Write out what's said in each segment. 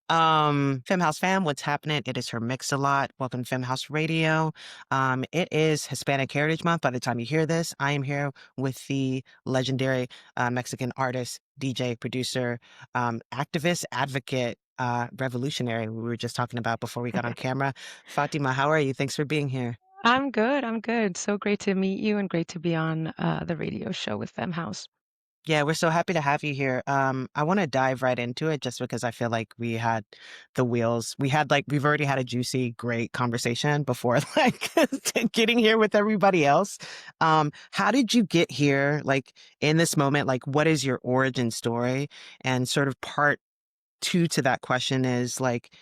Femme House fam, what's happening? It is her mix a lot. Welcome to Femme House Radio. It is Hispanic Heritage Month. By the time you hear this, I am here with the legendary Mexican artist, DJ, producer, activist, advocate, revolutionary we were just talking about before we got on camera. Fátima, how are you? Thanks for being here. I'm good. I'm good. So great to meet you and great to be on the radio show with Femme House. Yeah, we're so happy to have you here. I want to dive right into it just because I feel like we had the wheels. We've already had a juicy, great conversation before like getting here with everybody else. How did you get here? Like in this moment, like what is your origin story? And sort of part two to that question is like,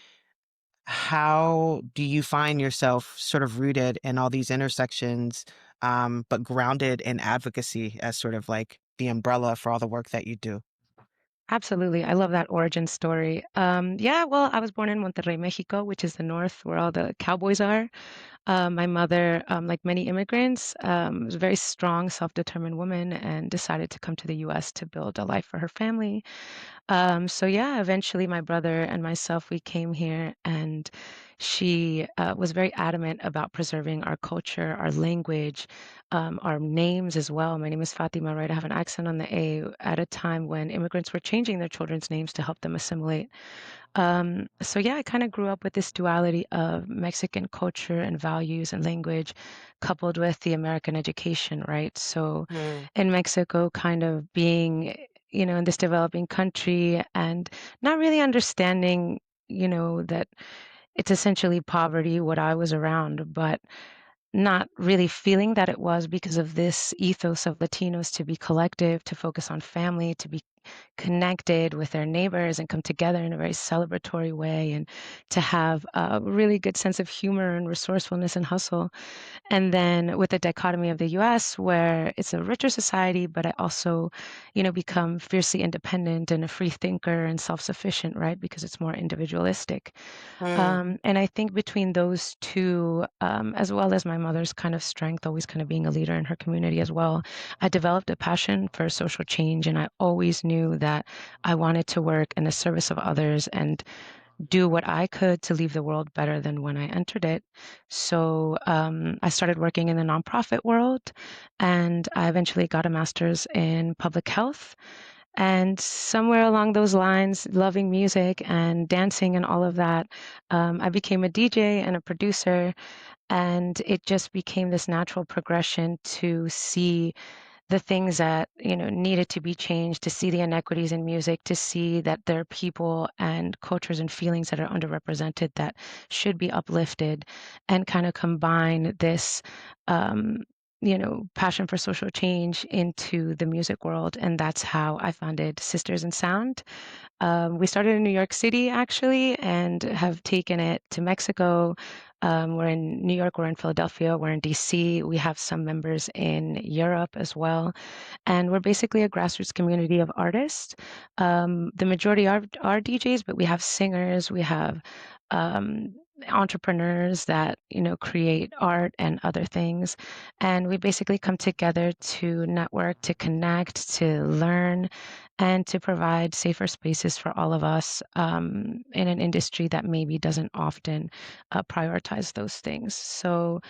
how do you find yourself sort of rooted in all these intersections, but grounded in advocacy as sort of like the umbrella for all the work that you do? Absolutely. I love that origin story. Yeah, well, I was born in Monterrey, Mexico, which is the north where all the cowboys are. My mother, like many immigrants, was a very strong, self-determined woman and decided to come to the US to build a life for her family. So yeah, eventually my brother and myself, we came here and she was very adamant about preserving our culture, our language, our names as well. My name is Fatima, right? I have an accent on the A at a time when immigrants were changing their children's names to help them assimilate. So yeah, I kind of grew up with this duality of Mexican culture and values and language coupled with the American education, right? So Mm, in Mexico, kind of being, in this developing country and not really understanding, that it's essentially poverty, what I was around, but not really feeling that it was because of this ethos of Latinos to be collective, to focus on family, to be connected with their neighbors and come together in a very celebratory way, and to have a really good sense of humor and resourcefulness and hustle. And then with the dichotomy of the US, where it's a richer society, but I also, become fiercely independent and a free thinker and self sufficient, right? Because it's more individualistic. mm, And I think between those two, as well as my mother's kind of strength, always kind of being a leader in her community as well, I developed a passion for social change. And I always knew that I wanted to work in the service of others and do what I could to leave the world better than when I entered it. So I started working in the nonprofit world, and I eventually got a master's in public health. And somewhere along those lines, loving music and dancing and all of that, I became a DJ and a producer. And it just became this natural progression to see the things that needed to be changed, to see the inequities in music, to see that there are people and cultures and feelings that are underrepresented that should be uplifted, and kind of combine this um, passion for social change into the music world. And that's how I founded Sisters in Sound. We started in New York City actually, and have taken it to Mexico. We're in New York, we're in Philadelphia, we're in DC. We have some members in Europe as well. And we're basically a grassroots community of artists. The majority are DJs, but we have singers, we have um, entrepreneurs that, create art and other things. And we basically come together to network, to connect, to learn, and to provide safer spaces for all of us in an industry that maybe doesn't often prioritize those things. So,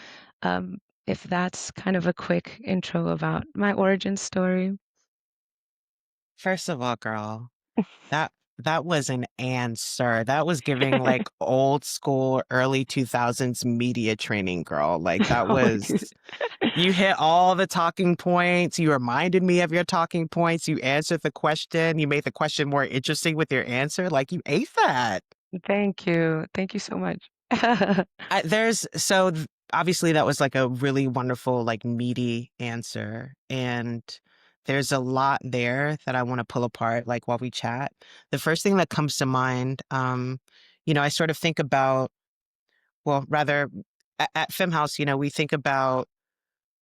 um, if that's kind of a quick intro about my origin story. First of all, girl, that that was an answer. That was giving like old school early 2000s media training, girl. Like that Oh, dude. was you hit all the talking points. You reminded me of your talking points. You answered the question. You made the question more interesting with your answer. Like you ate that. Thank you. Thank you so much. Obviously that was like a really wonderful, like meaty answer. And there's a lot there that I want to pull apart, like while we chat. The first thing that comes to mind, I sort of think about, well, rather at Fem House, we think about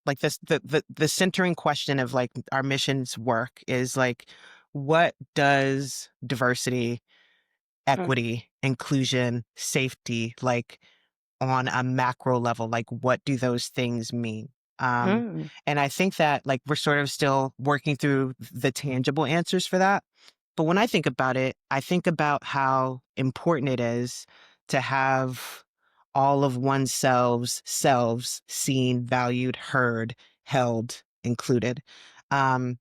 like the centering question of like our mission's work is like, what does diversity, Mm, equity, inclusion, safety, like on a macro level, like what do those things mean? mm, And I think that like we're sort of still working through the tangible answers for that. But when I think about it, I think about how important it is to have all of oneself's selves seen, valued, heard, held, included. Um,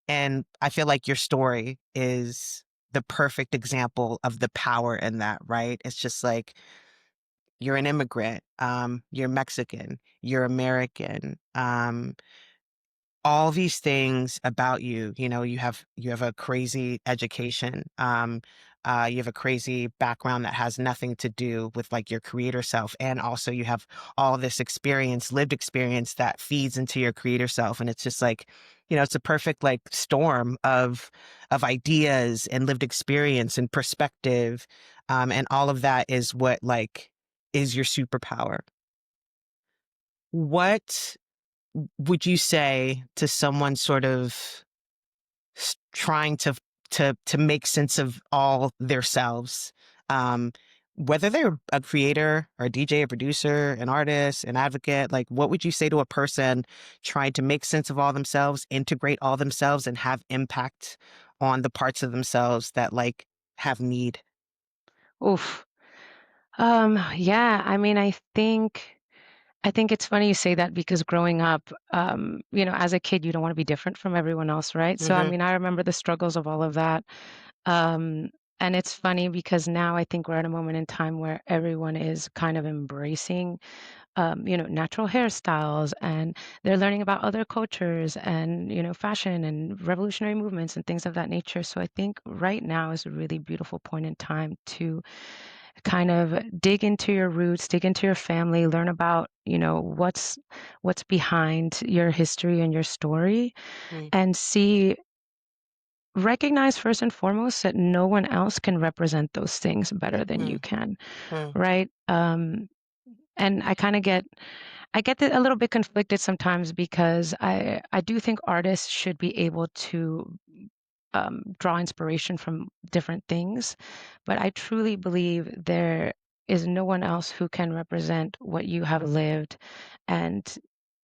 and I feel like your story is the perfect example of the power in that, right? It's just like you're an immigrant, you're Mexican, you're American, all these things about you. You know, you have a crazy education, you have a crazy background that has nothing to do with like your creator self, and also you have all this experience, lived experience that feeds into your creator self, and it's just like, you know, it's a perfect like storm of ideas and lived experience and perspective, and all of that is what like is your superpower. What would you say to someone sort of trying to make sense of all their selves, um, whether they're a creator or a DJ, a producer, an artist, an advocate? Like, what would you say to a person trying to make sense of all themselves, integrate all themselves, and have impact on the parts of themselves that like have need? Oof. Yeah, I mean, I think it's funny you say that because growing up, as a kid, you don't want to be different from everyone else, right? So, I Hmm. mean, I remember the struggles of all of that. Um, and it's funny because now I think we're at a moment in time where everyone is kind of embracing, natural hairstyles, and they're learning about other cultures and, fashion and revolutionary movements and things of that nature. So I think right now is a really beautiful point in time to kind of dig into your roots, dig into your family, learn about, what's behind your history and your story, Mm, and recognize first and foremost that no one else can represent those things better than you mm, can, mm, right? And I get a little bit conflicted sometimes because I do think artists should be able to draw inspiration from different things. But I truly believe there is no one else who can represent what you have lived, and,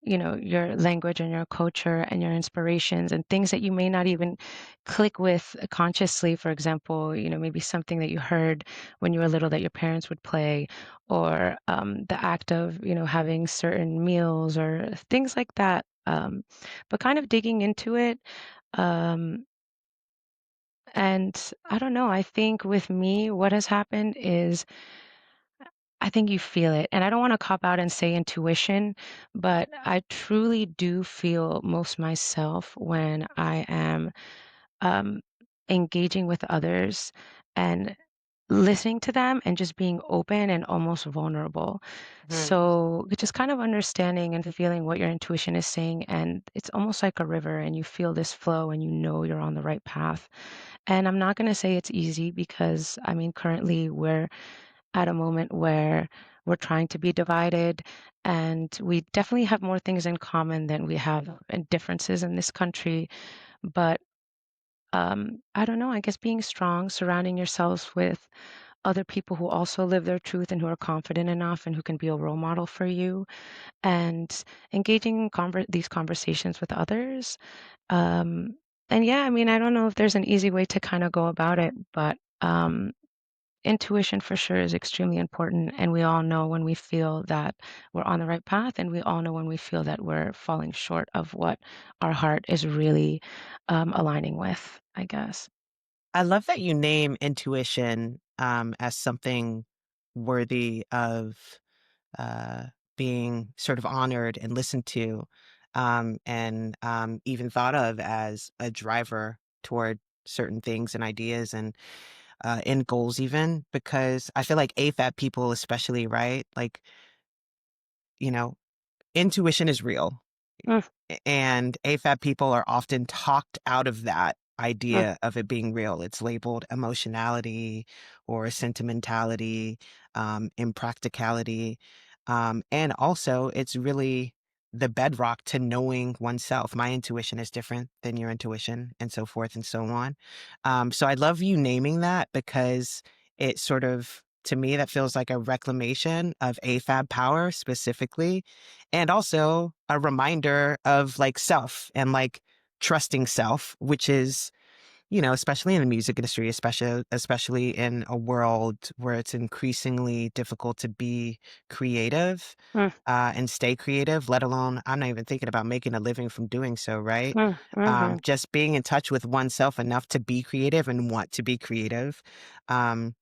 your language and your culture and your inspirations and things that you may not even click with consciously. For example, maybe something that you heard when you were little that your parents would play, or the act of, having certain meals or things like that. But kind of digging into it. Um, and I don't know, I think with me, what has happened is I think you feel it. And I don't want to cop out and say intuition, but I truly do feel most myself when I am um, engaging with others and listening to them and just being open and almost vulnerable. mm. So just kind of understanding and feeling what your intuition is saying. And it's almost like a river, and you feel this flow and you know you're on the right path. And I'm not going to say it's easy because, I mean, currently we're at a moment where we're trying to be divided, and we definitely have more things in common than we have differences in this country. But I don't know, I guess being strong, surrounding yourselves with other people who also live their truth and who are confident enough and who can be a role model for you, and engaging in these conversations with others. Um, and yeah, I mean, I don't know if there's an easy way to kind of go about it, but intuition for sure is extremely important. And we all know when we feel that we're on the right path, and we all know when we feel that we're falling short of what our heart is really aligning with, I guess. I love that you name intuition as something worthy of uh, being sort of honored and listened to, and even thought of as a driver toward certain things and ideas and end goals, even because I feel like AFAB people, especially, right? Like, you know, intuition is real. Mm, And AFAB people are often talked out of that mm, idea of it being real. It's labeled emotionality or sentimentality, impracticality. And also, it's really the bedrock to knowing oneself. My intuition is different than your intuition, and so forth and so on. So I love you naming that because it sort of, to me, that feels like a reclamation of AFAB power specifically, and also a reminder of like self and like trusting self, which is, especially in the music industry, especially in a world where it's increasingly difficult to be creative Mm, and stay creative, let alone I'm not even thinking about making a living from doing so, right? mhm. Just being in touch with oneself enough to be creative and want to be creative, um,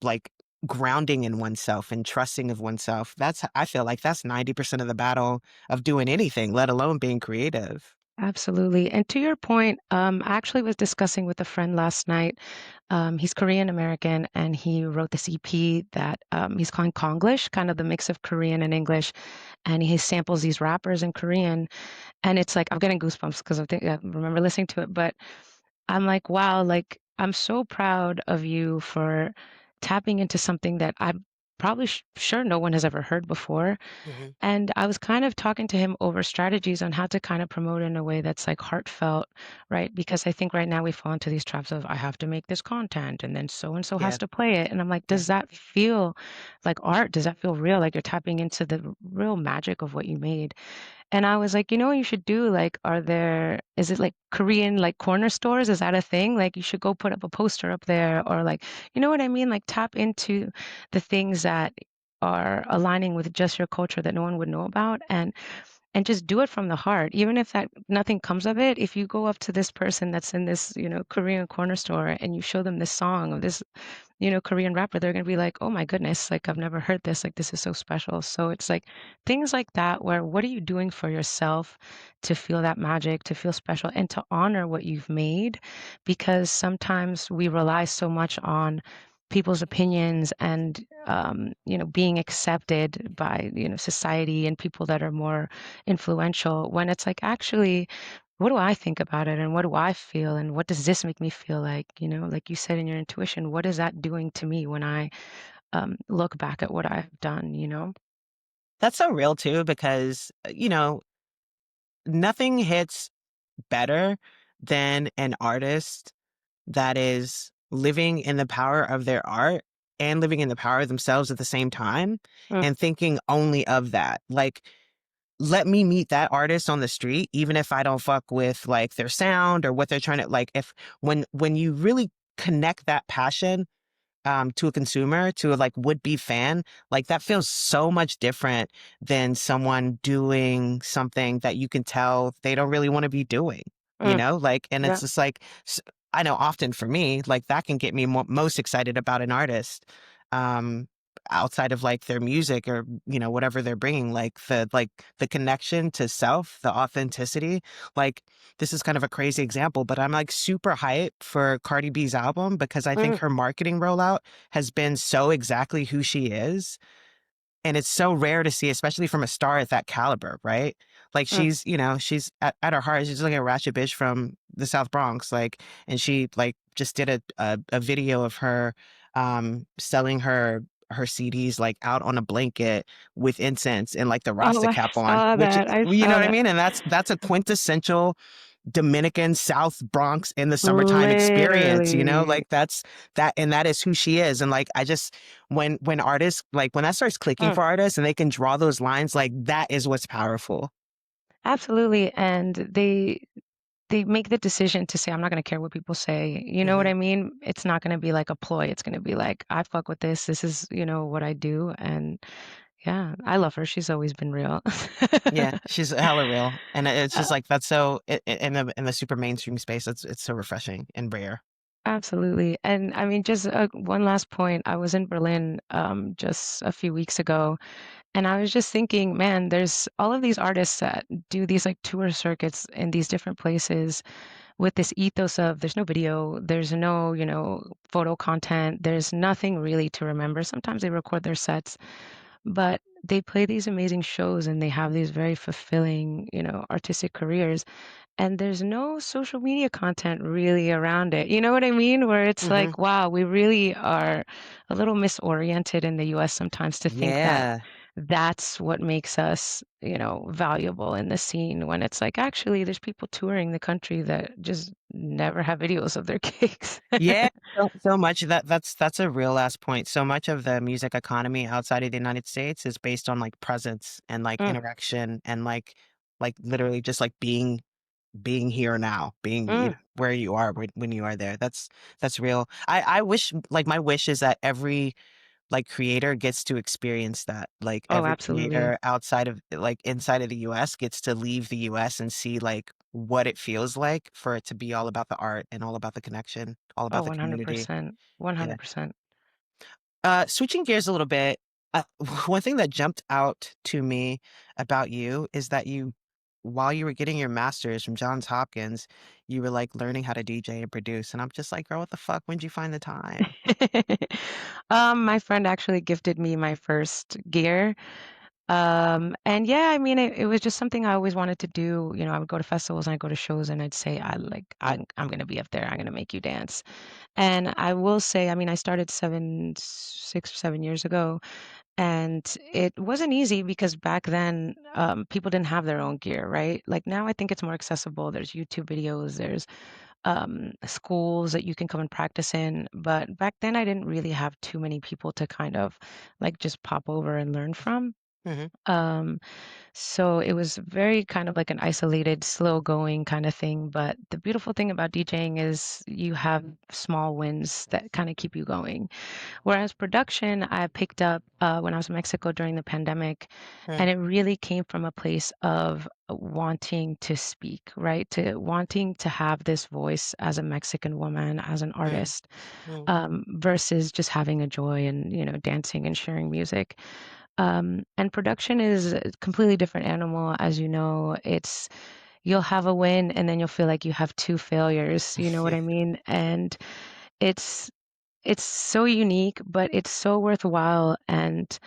like grounding in oneself and trusting of oneself. I feel like that's 90% of the battle of doing anything, let alone being creative. Absolutely. And to your point, I actually was discussing with a friend last night. He's Korean American, and he wrote this EP that he's calling Konglish, kind of the mix of Korean and English. And he samples these rappers in Korean, and it's like I'm getting goosebumps because I remember listening to it. But I'm like, wow, like I'm so proud of you for tapping into something that I'm probably sure no one has ever heard before. Hmm. And I was kind of talking to him over strategies on how to kind of promote in a way that's like heartfelt, right? Because I think right now we fall into these traps of I have to make this content and then so and so has Yeah, to play it. And I'm like, yeah. does that feel like art? Does that feel real? Like you're tapping into the real magic of what you made? And I was like, you know what you should do? Like, is it like Korean, like corner stores? Is that a thing? Like, you should go put up a poster up there or like, you know what I mean? Like, tap into the things that are aligning with just your culture that no one would know about and just do it from the heart. Even if that nothing comes of it, if you go up to this person that's in this, Korean corner store and you show them this song of this Korean rapper, they're gonna be like, "Oh my goodness, like I've never heard this. Like this is so special." So it's like things like that where what are you doing for yourself to feel that magic, to feel special, and to honor what you've made? Because sometimes we rely so much on people's opinions and being accepted by society and people that are more influential when it's like actually what do I think about it and what do I feel and what does this make me feel like? Like you said in your intuition, what is that doing to me when I look back at what I've done? That's so real too, because, nothing hits better than an artist that is living in the power of their art and living in the power of themselves at the same time Mm, and thinking only of that. Like, let me meet that artist on the street, even if I don't fuck with like their sound or what they're trying to like. If when you really connect that passion to a consumer, to a like would be fan, like that feels so much different than someone doing something that you can tell they don't really want to be doing, mm, like, and yeah. it's just like, I know often for me, like that can get me most excited about an artist. Um, outside of like their music or whatever they're bringing, like the connection to self, the authenticity. Like, this is kind of a crazy example, but I'm like super hyped for Cardi B's album because I think Mm, her marketing rollout has been so exactly who she is. And it's so rare to see, especially from a star at that caliber, right? Like mm. she's at her heart, she's like a ratchet bitch from the South Bronx. Like, and she like just did a video of her selling her CDs like out on a blanket with incense and like the Oh, Rasta I cap on, saw which that. I you know saw what I that. mean? And that's a quintessential Dominican South Bronx in the summertime experience, Literally. like that is who she is. And like I just when artists like when that starts clicking Mm, for artists and they can draw those lines, like that is what's powerful. absolutely. And they make the decision to say, I'm not going to care what people say. You know what Hmm. I mean? It's not going to be like a ploy. It's going to be like, I fuck with this. This is, what I do. And yeah, I love her. She's always been real. Yeah, she's hella real, and it's just like that's so in the super mainstream space. It's so refreshing and rare. Absolutely. And I mean, just one last point. I was in Berlin just a few weeks ago, and I was just thinking, man, there's all of these artists that do these like tour circuits in these different places with this ethos of there's no video, there's no, photo content, there's nothing really to remember. Sometimes they record their sets, but they play these amazing shows and they have these very fulfilling, artistic careers. And there's no social media content really around it. You know what I mean? Where it's Hmm. like, wow, we really are a little misoriented in the US sometimes to think that Yeah. that's what makes us, valuable in the scene when it's like actually there's people touring the country that just never have videos of their gigs. Yeah, so much that's a real last point. So much of the music economy outside of the United States is based on like presence and like Mm, interaction and like literally just like being. being here now, being Mm. where you are when you are there. That's real. I wish like my wish is that every like creator gets to experience that. Like Oh, every absolutely. creator outside of like inside of the US gets to leave the US and see like what it feels like for it to be all about the art and all about the connection, all Oh, about the community. 100%. Yeah. 100%. Switching gears a little bit, one thing that jumped out to me about you is that while you were getting your master's from Johns Hopkins, you were like learning how to DJ and produce. And I'm just like, girl, what the fuck? When'd you find the time? My friend actually gifted me my first gear. And yeah, I mean, it was just something I always wanted to do. You know, I would go to festivals and I'd go to shows and I'd say, I'm gonna be up there. I'm gonna make you dance. And I will say, I mean, I started 6 or 7 years ago, and it wasn't easy because back then, people didn't have their own gear, right? Like now, I think it's more accessible. There's YouTube videos, there's schools that you can come and practice in. But back then, I didn't really have too many people to kind of like just pop over and learn from. Hmm. Um, so it was very kind of like an isolated, slow going kind of thing. But the beautiful thing about DJing is you have small wins that kind of keep you going. Whereas production, I picked up when I was in Mexico during the pandemic, and it really came from a place of wanting to speak, right? To wanting to have this voice as a Mexican woman, as an Mm, artist, mm, versus just having a joy and, you know, dancing and sharing music. And production is a completely different animal. As you know, you'll have a win and then you'll feel like you have two failures. You know what yeah. I mean? And it's it's so unique, but it's so worthwhile. And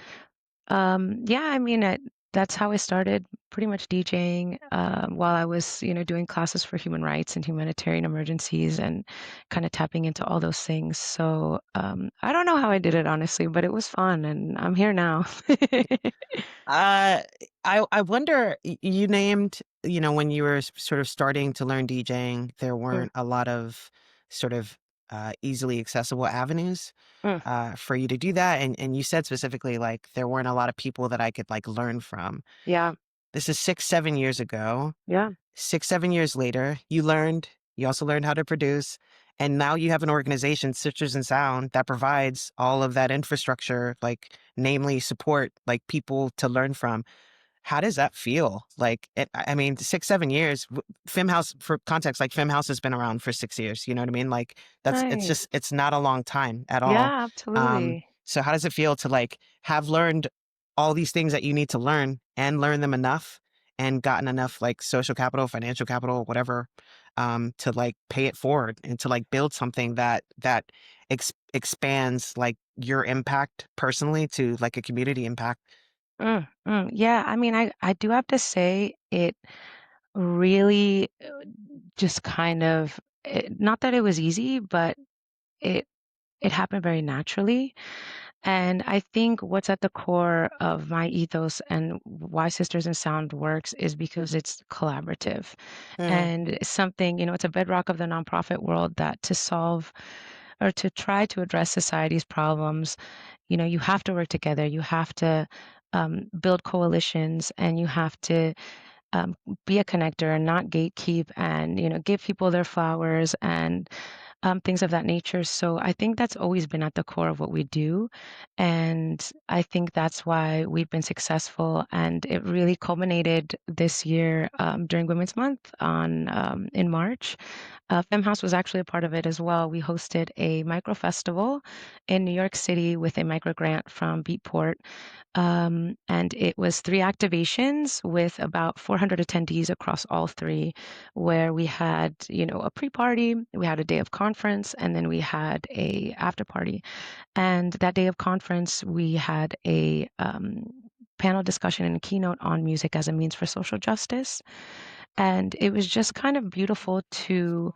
yeah, I mean, that's how I started pretty much DJing while I was, you know, doing classes for human rights and humanitarian emergencies and kind of tapping into all those things. So I don't know how I did it, honestly, but it was fun and I'm here now. Uh, I wonder, you named, when you were sort of starting to learn DJing, there Mm, weren't a lot of sort of easily accessible avenues mm, for you to do that. And you said specifically, like, there weren't a lot of people that I could like learn from. yeah, This is 6, 7 years ago. yeah. 6, 7 years later, you also learned how to produce. And now you have an organization, Sisters in Sound, that provides all of that infrastructure, like namely support, like people to learn from. How does that feel? Like, I mean, 6, 7 years. Femme House, for context, like Femme House has been around for 6 years. You know what I mean? Like, Nice. it's not a long time at all. Yeah, absolutely. So how does it feel to like have learned all these things that you need to learn and learn them enough and gotten enough like social capital, financial capital, whatever, to like pay it forward and to like build something that expands like your impact personally to like a community impact. Yeah, I mean, I do have to say it really just kind of not that it was easy, but it it happened very naturally. And I think what's at the core of my ethos and why Sisters in Sound works is because it's collaborative Mm, and something, you know, it's a bedrock of the nonprofit world that to solve or to try to address society's problems, you know, you have to work together. You have to build coalitions and you have to um, be a connector and not gatekeep and, you know, give people their flowers and things of that nature. So I think that's always been at the core of what we do. And I think that's why we've been successful. And it really culminated this year during Women's Month in March. Femme House was actually a part of it as well. We hosted a micro festival in New York City with a micro grant from Beatport. And it was 3 activations with about 400 attendees across all three, where we had, you know, a pre-party, we had a day of conference, and then we had a after party. And that day of conference, we had a panel discussion and a keynote on music as a means for social justice. And it was just kind of beautiful to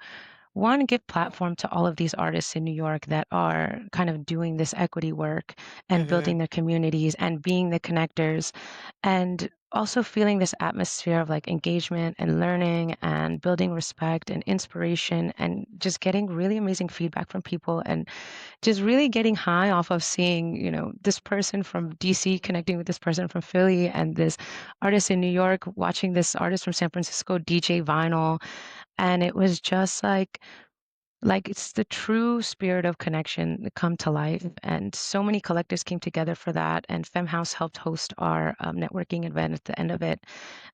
one, give platform to all of these artists in New York that are kind of doing this equity work and hmm building their communities and being the connectors. And also feeling this atmosphere of like engagement and learning and building respect and inspiration and just getting really amazing feedback from people and just really getting high off of seeing, this person from DC connecting with this person from Philly and this artist in New York watching this artist from San Francisco DJ vinyl. And it was just like it's the true spirit of connection that come to life. And so many collectives came together for that. And Femme House helped host our networking event at the end of it.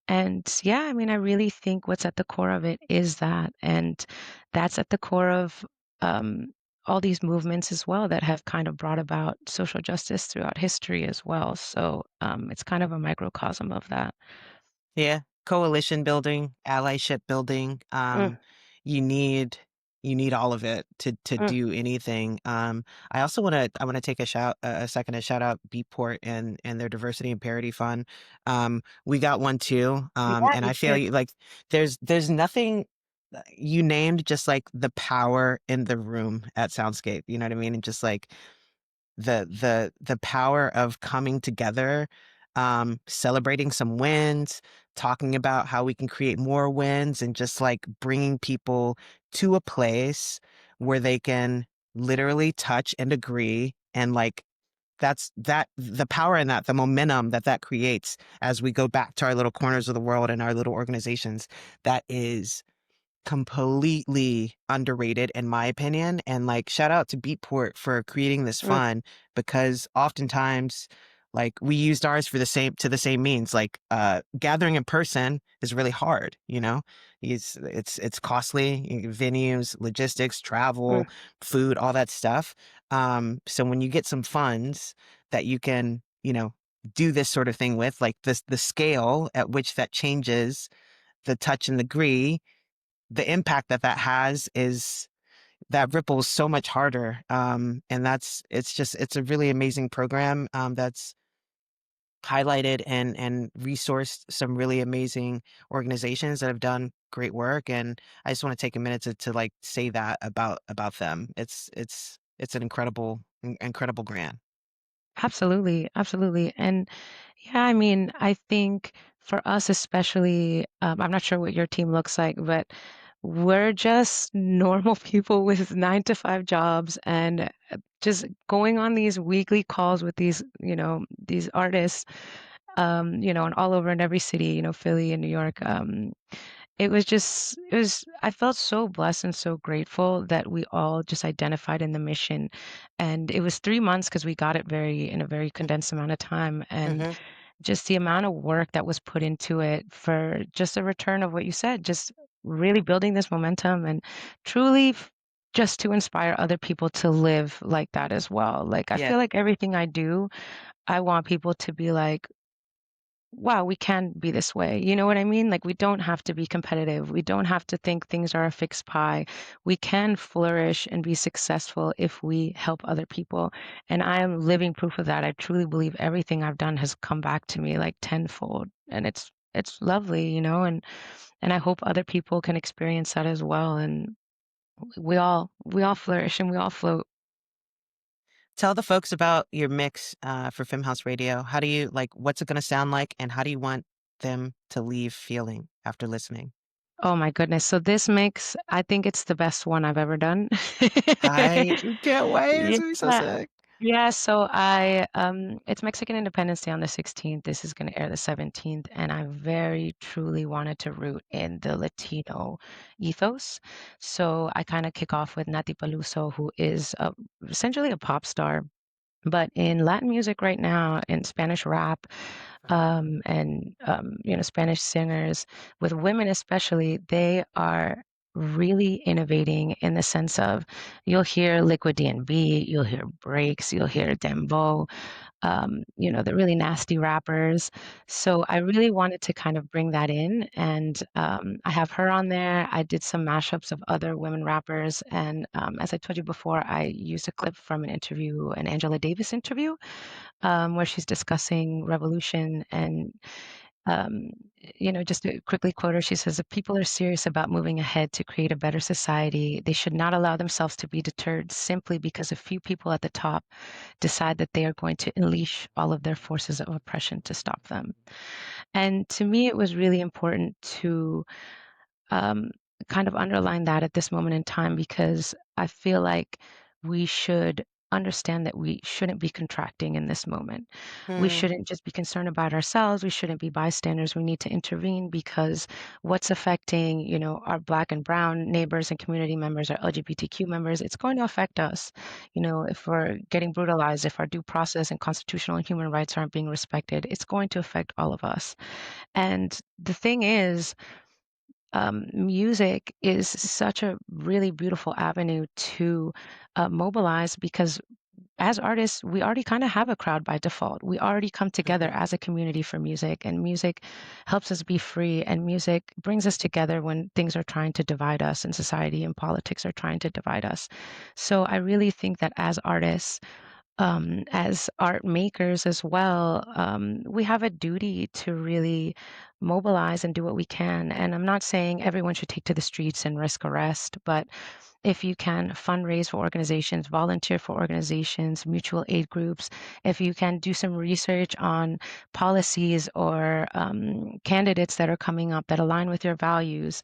And yeah, I mean, I really think what's at the core of it is that. And that's at the core of um, all these movements as well that have kind of brought about social justice throughout history as well. So it's kind of a microcosm of that. Yeah, coalition building, allyship building. Mm, You need all of it to mm. do anything. I want to take a second to shout out Beatport and their diversity and parity fund. We got one too. Yeah, And you I feel did. like there's nothing you named just like the power in the room at Soundscape. You know what I mean? And just like the power of coming together, celebrating some wins, talking about how we can create more wins, and just like bringing people to a place where they can literally touch and agree. And like that the power in that, the momentum that that creates as we go back to our little corners of the world and our little organizations, that is completely underrated in my opinion. And like shout out to Beatport for creating this Mm, fun, because oftentimes like we used ours for the same means. Like gathering in person is really hard, you know? It's costly, venues, logistics, mm, travel, food, all that stuff. So when you get some funds that you can, do this sort of thing with, like this the scale at which that changes the touch and the agree, the impact that that has is that ripples so much harder. And it's a really amazing program that's highlighted and resourced some really amazing organizations that have done great work. And I just want to take a minute to like say that about them. It's an incredible grant. absolutely, absolutely. And yeah, I mean, I think for us especially, I'm not sure what your team looks like, but we're just normal people with 9 to 5 jobs and just going on these weekly calls with these artists, and all over in every city, Philly and New York. I felt so blessed and so grateful that we all just identified in the mission. And it was 3 months because we got it in a very condensed amount of time. And Hmm. just the amount of work that was put into it for just a return of what you said, just really building this momentum and truly just to inspire other people to live like that as well. Like, I Yeah. feel like everything I do, I want people to be like, wow, we can be this way. You know what I mean? Like, we don't have to be competitive. We don't have to think things are a fixed pie. We can flourish and be successful if we help other people. And I am living proof of that. I truly believe everything I've done has come back to me like tenfold. And it's lovely, and I hope other people can experience that as well. And we all flourish and we all float. Tell the folks about your mix for Fem House Radio. How do you like? What's it going to sound like, and how do you want them to leave feeling after listening? Oh my goodness. So this mix, I think it's the best one I've ever done. I can't wait. It's Yeah. gonna be so sick. Yeah, so it's Mexican Independence Day on the 16th. This is going to air the 17th, and I very truly wanted to root in the Latino ethos. So I kind of kick off with Nati Peluso, who is essentially a pop star. But in Latin music right now, in Spanish rap, and Spanish singers, with women especially, they are really innovating in the sense of you'll hear liquid D&B, you'll hear breaks, you'll hear dembow, the really nasty rappers. So I really wanted to kind of bring that in, and I have her on there. I did some mashups of other women rappers, and as I told you before, I used a clip from an Angela Davis interview, where she's discussing revolution and um, just to quickly quote her, she says, if people are serious about moving ahead to create a better society, they should not allow themselves to be deterred simply because a few people at the top decide that they are going to unleash all of their forces of oppression to stop them. And to me, it was really important to um, kind of underline that at this moment in time because I feel like we should understand that we shouldn't be contracting in this moment. We Mm, shouldn't just be concerned about ourselves. We shouldn't be bystanders. We need to intervene because what's affecting, our Black and Brown neighbors and community members, our LGBTQ members, it's going to affect us. If we're getting brutalized, if our due process and constitutional and human rights aren't being respected, it's going to affect all of us. And the thing is, music is such a really beautiful avenue to mobilize because as artists, we already kind of have a crowd by default. We already come together mhm, as a community for music, and music helps us be free, and music brings us together when things are trying to divide us, and society and politics are trying to divide us. So I really think that as art makers as well, we have a duty to really mobilize and do what we can. And I'm not saying everyone should take to the streets and risk arrest, but if you can fundraise for organizations, volunteer for organizations, mutual aid groups, if you can do some research on policies or candidates that are coming up that align with your values,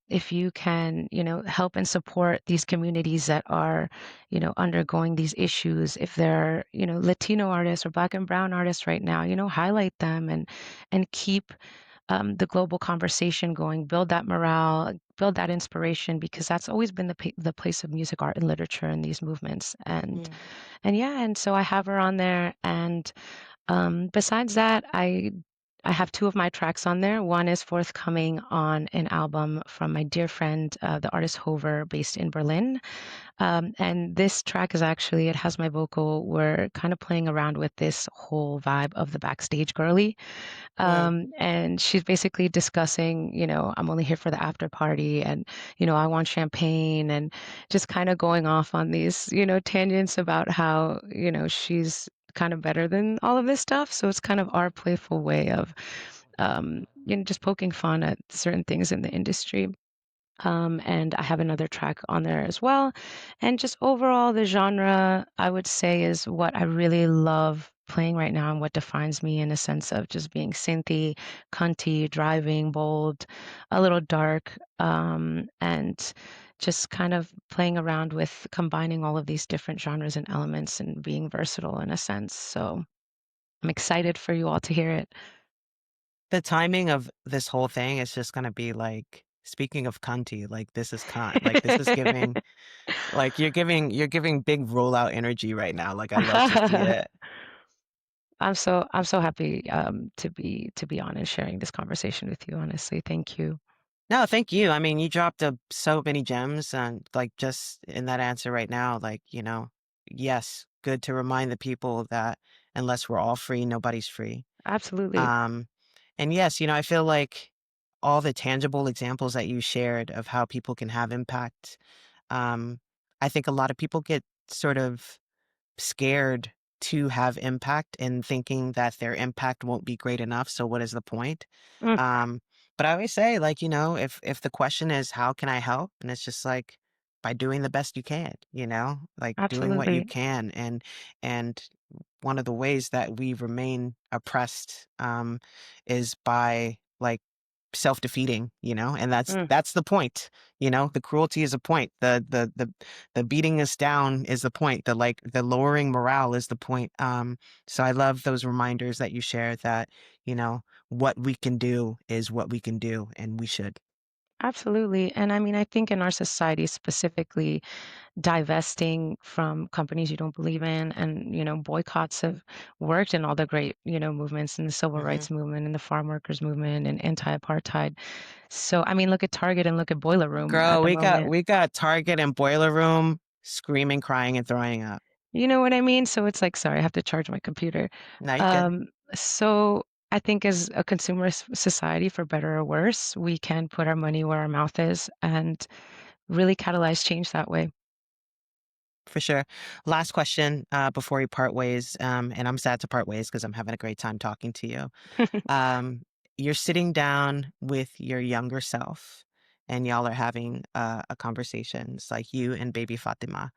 if you can, help and support these communities that are, undergoing these issues, if they're, Latino artists or Black and Brown artists right now, highlight them and keep the global conversation going, build that morale, build that inspiration, because that's always been the place of music, art, and literature in these movements. mm. And yeah, and so I have her on there, and besides that, I have two of my tracks on there. One is forthcoming on an album from my dear friend, the artist Hover, based in Berlin. And this track is actually, it has my vocal. We're kind of playing around with this whole vibe of the backstage girly. Mm. And she's basically discussing, I'm only here for the after party and, I want champagne and just kind of going off on these, tangents about how, she's kind of better than all of this stuff. So it's kind of our playful way of, just poking fun at certain things in the industry. And I have another track on there as well. And just overall, the genre, I would say, is what I really love playing right now and what defines me in a sense of just being synthy, cunty, driving, bold, a little dark, and just kind of playing around with combining all of these different genres and elements and being versatile in a sense. So I'm excited for you all to hear it. The timing of this whole thing is just gonna be like, speaking of cunty, like this is cunt, like this is giving, like you're giving big rollout energy right now. Like I love to see it. I'm so happy to be on and sharing this conversation with you. Honestly, thank you. No, thank you. I mean, you dropped so many gems and like just in that answer right now, like, yes, good to remind the people that unless we're all free, nobody's free. Absolutely. Um, and yes, I feel like all the tangible examples that you shared of how people can have impact. Um, I think a lot of people get sort of scared to have impact and thinking that their impact won't be great enough. So what is the point? Mm, Um, but I always say, like, if the question is how can I help? And it's just like by doing the best you can, like doing what you absolutely. can. And one of the ways that we remain oppressed is by like self-defeating, and that's Mm, that's the point. The cruelty is a point. The beating us down is the point. The lowering morale is the point. So I love those reminders that you share that, what we can do is what we can do and we should. absolutely. And I mean, I think in our society specifically, divesting from companies you don't believe in and, boycotts have worked in all the great, movements in the civil Hmm. rights movement and the farm workers movement and anti-apartheid. So, I mean, look at Target and look at Boiler Room at Girl, the we got moment. we got Target and Boiler Room screaming, crying, and throwing up. You know what I mean? So it's like, sorry, I have to charge my computer. Now you good. Um, so I think as a consumer society, for better or worse, we can put our money where our mouth is and really catalyze change that way. For sure. Last question before we part ways. And I'm sad to part ways because I'm having a great time talking to you. Um, you're sitting down with your younger self and y'all are having a conversation. It's like you and baby Fatima.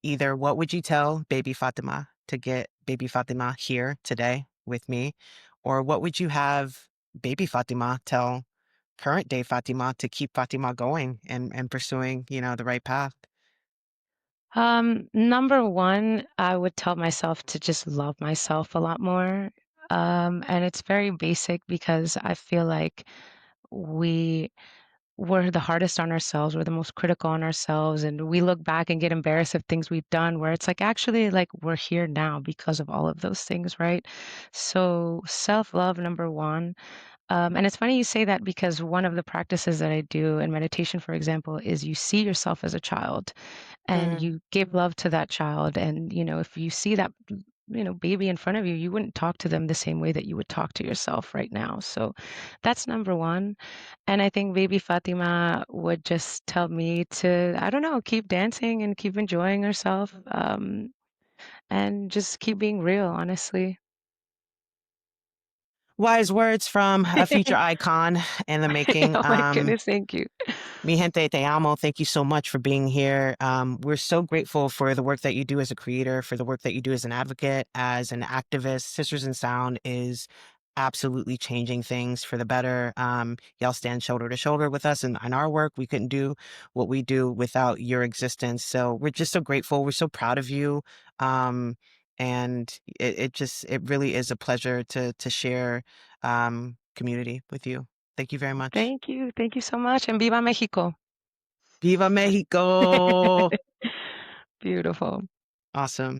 Either what would you tell baby Fatima to get baby Fatima here today with me? Or what would you have baby Fatima tell current day Fatima to keep Fatima going and pursuing, the right path? Number one, I would tell myself to just love myself a lot more. And it's very basic because I feel like we we're the hardest on ourselves, we're the most critical on ourselves, and we look back and get embarrassed of things we've done where it's like actually like we're here now because of all of those things, right? So self-love, number one. And it's funny you say that because one of the practices that I do in meditation, for example, is you see yourself as a child and Mm. you give love to that child. And, if you see that, baby in front of you, you wouldn't talk to them the same way that you would talk to yourself right now. So that's number one. And I think baby Fatima would just tell me to, I don't know, keep dancing and keep enjoying herself, and just keep being real, honestly. Wise words from a future icon in the making. Oh my goodness, thank you. Mi gente te amo. Thank you so much for being here. We're so grateful for the work that you do as a creator, for the work that you do as an advocate, as an activist. Sisters in Sound is absolutely changing things for the better. Y'all stand shoulder to shoulder with us in our work. We couldn't do what we do without your existence. So we're just so grateful. We're so proud of you. Um, and it really is a pleasure to share community with you. Thank you very much. Thank you. Thank you so much. And Viva Mexico. Viva Mexico! Beautiful. Awesome.